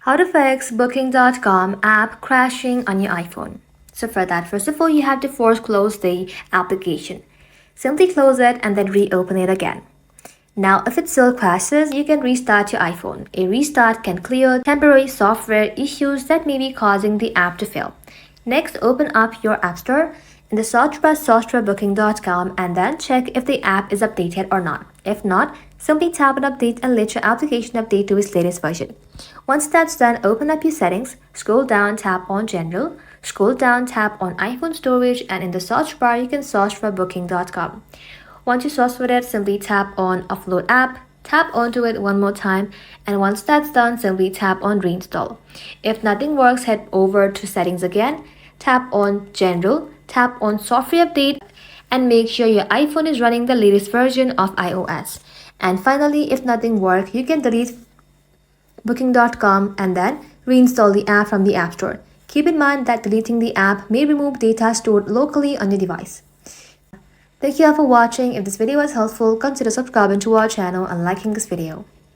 How to fix Booking.com app crashing on your iPhone. So for that, first of all, you have to force close the application. Simply close it and then reopen it again. Now, if it still crashes, you can restart your iPhone. A restart can clear temporary software issues that may be causing the app to fail. Next, open up your App Store. In the search bar, search for Booking.com and then check if the app is updated or not. If not, simply tap on Update and let your application update to its latest version. Once that's done, open up your settings, scroll down, tap on General, scroll down, tap on iPhone Storage, and in the search bar, you can search for Booking.com. Once you search for it, simply tap on Upload App, tap onto it one more time, and once that's done, simply tap on Reinstall. If nothing works, head over to Settings again, tap on General, tap on Software Update, and make sure your iPhone is running the latest version of iOS. And finally, if nothing works, you can delete Booking.com and then reinstall the app from the App Store. Keep in mind that deleting the app may remove data stored locally on your device. Thank you all for watching. If this video was helpful, consider subscribing to our channel and liking this video.